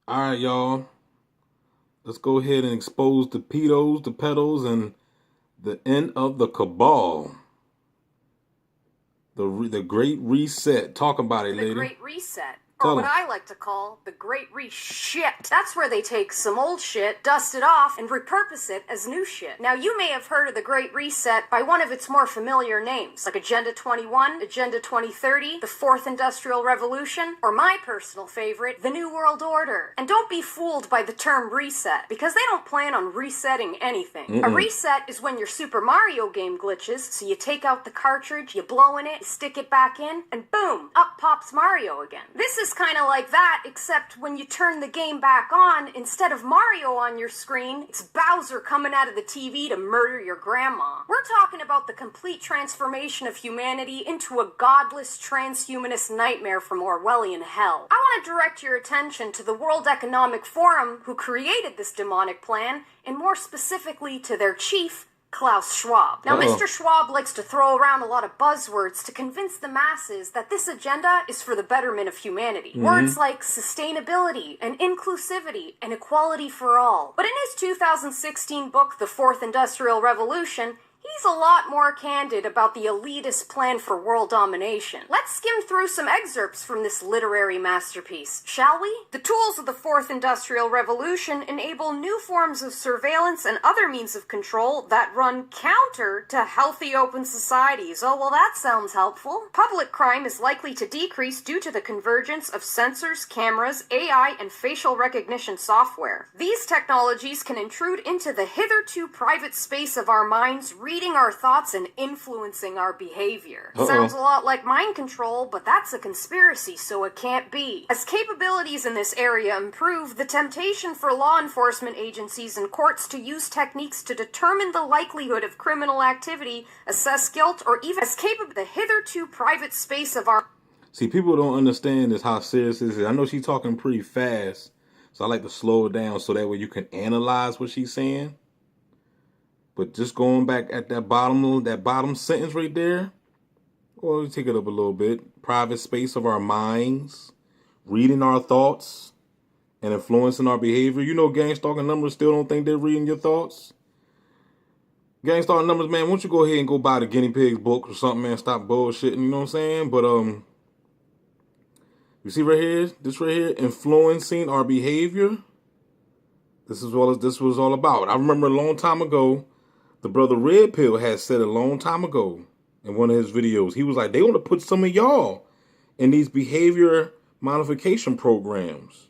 All right, y'all. Let's go ahead and expose the pedos, the pedos, and the end of the cabal. The Great Reset. Talk about it, The lady. Great Reset. Or Tell what them. I like to call the Great Re-shit. That's where they take some old shit, dust it off, and repurpose it as new shit. Now, you may have heard of the Great Reset by one of its more familiar names, like Agenda 21, Agenda 2030, the Fourth Industrial Revolution, or my personal favorite, the New World Order. And don't be fooled by the term reset, because they don't plan on resetting anything. A reset is when your Super Mario game glitches, so you take out the cartridge, you blow in it, you stick it back in, and boom, up pops Mario again. This is kind of like that, except when you turn the game back on, instead of Mario on your screen, it's Bowser coming out of the TV to murder your grandma. We're talking about the complete transformation of humanity into a godless transhumanist nightmare from Orwellian hell. I want to direct your attention to the World Economic Forum, who created this demonic plan, and more specifically to their chief, Klaus Schwab. Now, Mr. Schwab likes to throw around a lot of buzzwords to convince the masses that this agenda is for the betterment of humanity. Words like sustainability and inclusivity and equality for all. But in his 2016 book, The Fourth Industrial Revolution, he's a lot more candid about the elitist plan for world domination. Let's skim through some excerpts from this literary masterpiece, shall we? The tools of the Fourth Industrial Revolution enable new forms of surveillance and other means of control that run counter to healthy open societies. Oh, well, that sounds helpful. Public crime is likely to decrease due to the convergence of sensors, cameras, AI, and facial recognition software. These technologies can intrude into the hitherto private space of our minds, reading our thoughts and influencing our behavior. Sounds a lot like mind control, but that's a conspiracy, so it can't be. As capabilities in this area improve, the temptation for law enforcement agencies and courts to use techniques to determine the likelihood of criminal activity, assess guilt, or even as capable the hitherto private space of our... See, people don't understand this how serious this is. I know she's talking pretty fast, so I like to slow it down so that way you can analyze what she's saying. But just going back at that bottom sentence right there, or take it up a little bit. Private space of our minds, reading our thoughts, and influencing our behavior. You know, gangstalking numbers still don't think they're reading your thoughts. Gangstalking numbers, man, why don't you go ahead and go buy the guinea pigs book or something, man? Stop bullshitting, you know what I'm saying? But you see right here, this right here, influencing our behavior. This is what this was all about. I remember a long time ago, the brother Red Pill had said a long time ago in one of his videos, he was like, they want to put some of y'all in these behavior modification programs.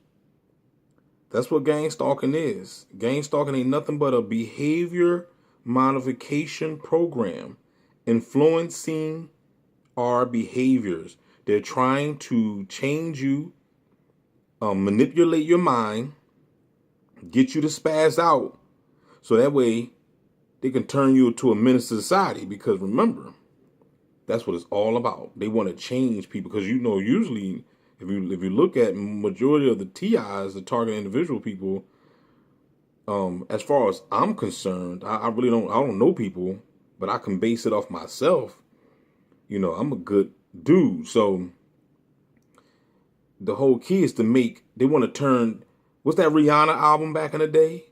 That's what gang stalking is. Gang stalking ain't nothing but a behavior modification program influencing our behaviors. They're trying to change you, manipulate your mind, get you to spaz out, so that way they can turn you into a menace to society. Because remember, that's what it's all about. They want to change people because, you know, usually if you look at majority of the TIs, the target individual people, as far as I'm concerned, I really don't know people, but I can base it off myself. You know, I'm a good dude, so the whole key is they want to turn, what's that Rihanna album back in the day?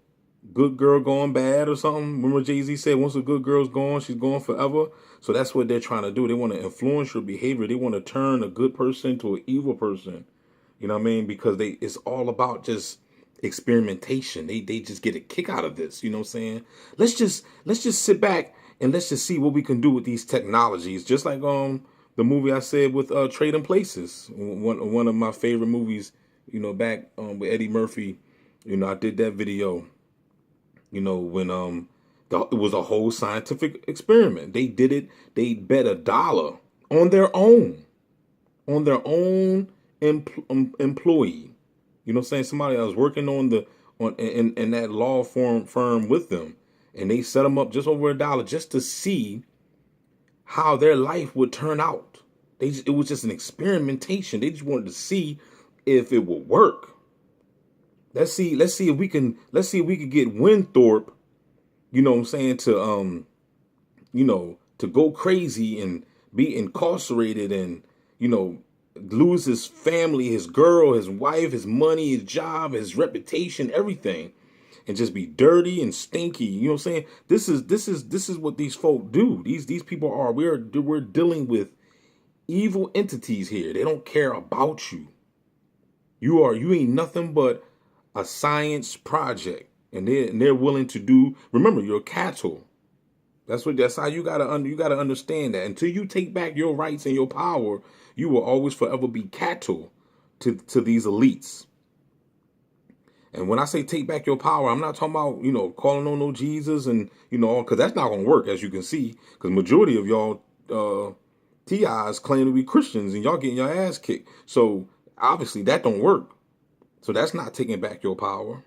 Good Girl Gone Bad or something. Remember Jay-Z said once a good girl's gone, she's gone forever. So that's what they're trying to do. They want to influence your behavior. They want to turn a good person to an evil person. You know what I mean? Because it's all about just experimentation. They just get a kick out of this. You know what I'm saying? Let's just sit back and let's just see what we can do with these technologies. Just like the movie I said with Trading Places. One of my favorite movies, you know, back with Eddie Murphy. You know, I did that video. You know, when it was a whole scientific experiment. They did it. They bet $1 on their own, employee. You know what I'm saying? Somebody that was working in that law firm with them, and they set them up just over $1 just to see how their life would turn out. It was just an experimentation. They just wanted to see if it would work. Let's see if we can get Winthorpe, you know what I'm saying, to you know, to go crazy and be incarcerated and, you know, lose his family, his girl, his wife, his money, his job, his reputation, everything, and just be dirty and stinky. You know what I'm saying? This is what these folk do. These people are. We're dealing with evil entities here. They don't care about you. You ain't nothing but a science project, and they're willing to do. Remember, you're cattle. That's how you gotta understand that. Until you take back your rights and your power, you will always forever be cattle to these elites. And when I say take back your power, I'm not talking about, calling on no Jesus and, because that's not going to work, as you can see, because majority of y'all TIs claim to be Christians and y'all getting your ass kicked. So obviously that don't work. So that's not taking back your power.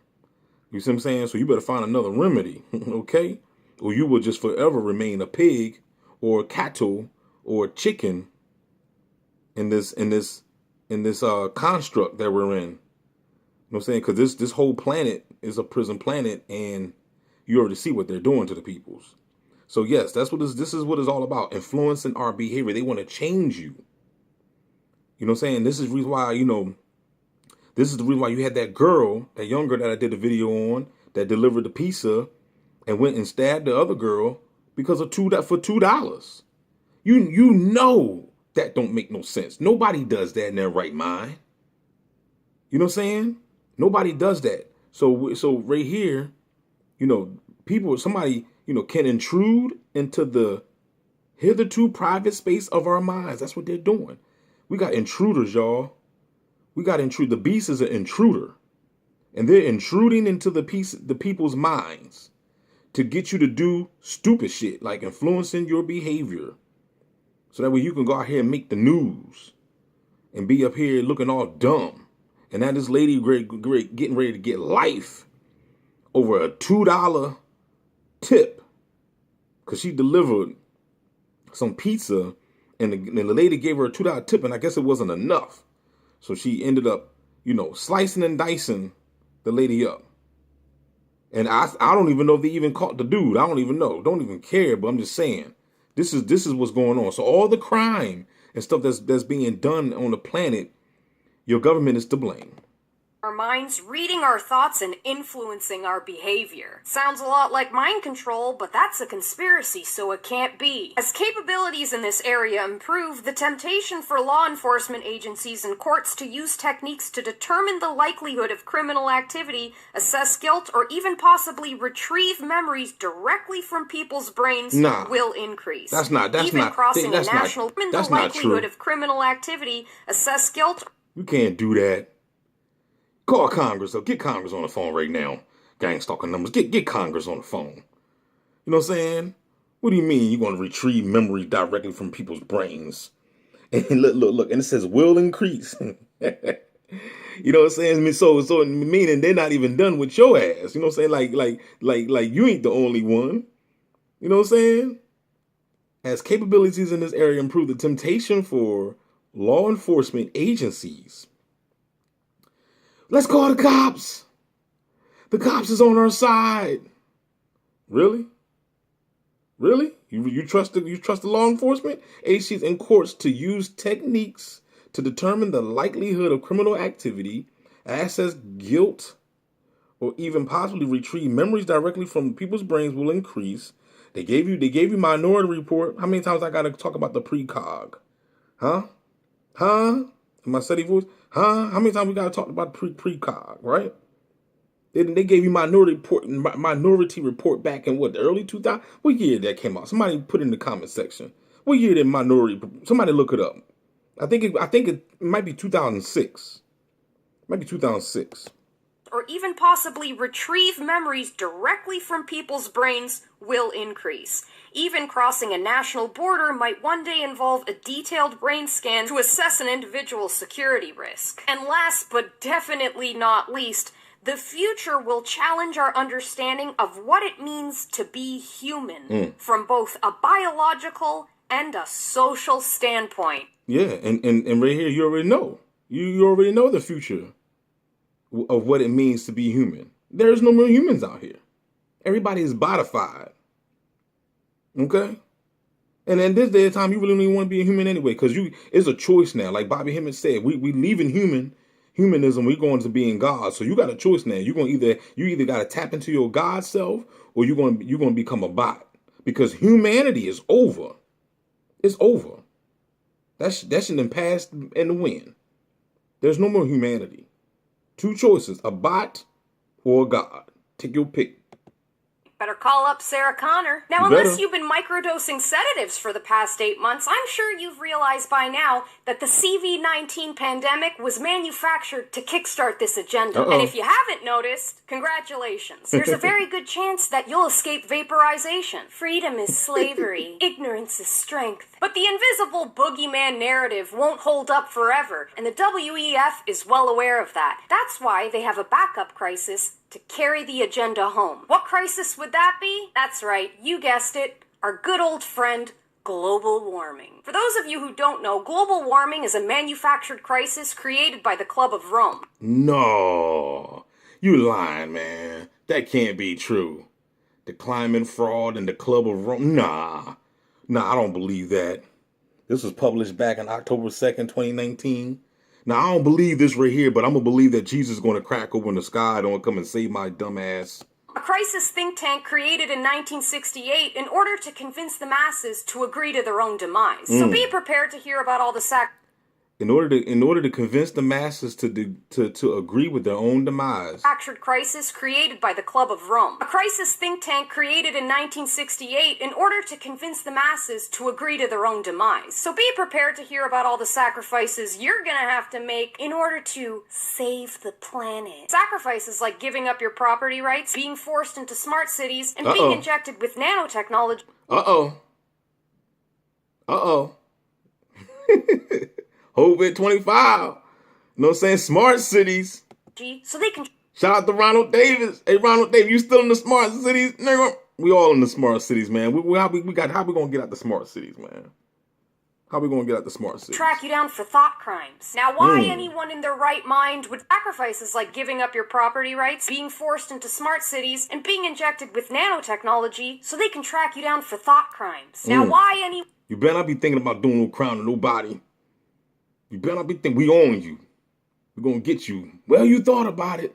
You see what I'm saying? So you better find another remedy, okay? Or you will just forever remain a pig or a cattle or a chicken in this construct that we're in. You know what I'm saying? Because this whole planet is a prison planet, and you already see what they're doing to the peoples. So yes, this is what it's all about. Influencing our behavior. They want to change you. You know what I'm saying? This is the reason why, this is the reason why you had that girl, that young girl that I did a video on, that delivered the pizza and went and stabbed the other girl because of $2. You know that don't make no sense. Nobody does that in their right mind. You know what I'm saying? Nobody does that. So right here, somebody can intrude into the hitherto private space of our minds. That's what they're doing. We got intruders, y'all. We got the beast is an intruder, and they're intruding into the people's minds to get you to do stupid shit, like influencing your behavior. So that way you can go out here and make the news and be up here looking all dumb. And now this lady great getting ready to get life over a $2 tip because she delivered some pizza, and the lady gave her a $2 tip, and I guess it wasn't enough. So she ended up, slicing and dicing the lady up. And I don't even know if they even caught the dude. I don't even know. Don't even care. But I'm just saying, this is what's going on. So all the crime and stuff that's being done on the planet, your government is to blame. Our minds reading our thoughts and influencing our behavior. Sounds a lot like mind control, but that's a conspiracy, so it can't be. As capabilities in this area improve, the temptation for law enforcement agencies and courts to use techniques to determine the likelihood of criminal activity, assess guilt, or even possibly retrieve memories directly from people's brains will increase. That's not true. The likelihood of criminal activity, assess guilt. You can't do that. Call Congress or get Congress on the phone right now. Gangstalker numbers. Get Congress on the phone. You know what I'm saying? What do you mean you're going to retrieve memories directly from people's brains? And look, and it says will increase. You know what I'm saying? I mean, so meaning they're not even done with your ass. You know what I'm saying? Like you ain't the only one. You know what I'm saying? As capabilities in this area improve, the temptation for law enforcement agencies. Let's call the cops. The cops is on our side. Really? Really? You trust the law enforcement agencies and courts to use techniques to determine the likelihood of criminal activity, assess guilt, or even possibly retrieve memories directly from people's brains will increase. They gave you Minority Report. How many times I gotta talk about the precog? Huh? In my steady voice? Huh? How many times we gotta talk about precog, right? They gave you Minority Report back in what, the early 2000s? What year that came out? Somebody put it in the comment section. What year did somebody look it up. I think it might be 2006. Maybe 2006. Or even possibly retrieve memories directly from people's brains will increase. Even crossing a national border might one day involve a detailed brain scan to assess an individual's security risk. And last but definitely not least, the future will challenge our understanding of what it means to be human from both a biological and a social standpoint. Yeah, and right here you already know. You already know the future of what it means to be human. There's no more humans out here. Everybody is bodified. Okay? And in this day of time, you really don't even want to be a human anyway, because it's a choice now. Like Bobby Hemmett said, we leaving humanism, we going to being God. So you got a choice now. You either got to tap into your God self, or you're gonna become a bot, because humanity is over. It's over. That's in the past and the wind. There's no more humanity. Two choices: a bot or a God. Take your pick. Better call up Sarah Connor. Now, unless you've been microdosing sedatives for the past 8 months, I'm sure you've realized by now that the CV-19 pandemic was manufactured to kickstart this agenda. And if you haven't noticed, congratulations. There's a very good chance that you'll escape vaporization. Freedom is slavery. Ignorance is strength. But the invisible boogeyman narrative won't hold up forever, and the WEF is well aware of that. That's why they have a backup crisis to carry the agenda home. What crisis would that be? That's right, you guessed it, our good old friend, global warming. For those of you who don't know, global warming is a manufactured crisis created by the Club of Rome. No, you lying, man. That can't be true. The climate fraud and the Club of Rome. Nah, I don't believe that. This was published back on October 2nd, 2019. Now, I don't believe this right here, but I'm going to believe that Jesus is going to crack open the sky. Don't come and save my dumb ass. A crisis think tank created in 1968 in order to convince the masses to agree to their own demise. So be prepared to hear about all the In order to convince the masses to agree with their own demise. Manufactured crisis created by the Club of Rome. A crisis think tank created in 1968 in order to convince the masses to agree to their own demise. So be prepared to hear about all the sacrifices you're gonna have to make in order to save the planet. Sacrifices like giving up your property rights, being forced into smart cities, and being injected with nanotechnology. COVID 25. You know what I'm saying? Smart cities. So they can... Shout out to Ronald Davis. Hey, Ronald Davis, you still in the smart cities? Nigga, we all in the smart cities, man. How we going to get out the smart cities, man? How we going to get out the smart cities? Track you down for thought crimes. Now, why anyone in their right mind would sacrifices like giving up your property rights, being forced into smart cities, and being injected with nanotechnology so they can track you down for thought crimes. Now, why any... You better not be thinking about doing no crime to nobody. You better not be thinking we own you. We're going to get you. Well, you thought about it.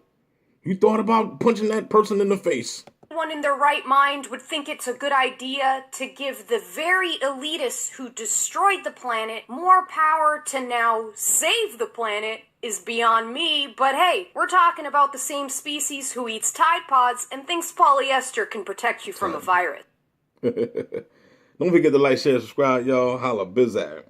You thought about punching that person in the face. Anyone in their right mind would think it's a good idea to give the very elitists who destroyed the planet more power to now save the planet is beyond me. But hey, we're talking about the same species who eats Tide Pods and thinks polyester can protect you from a virus. Don't forget to like, share, subscribe, y'all. Holla, bizac.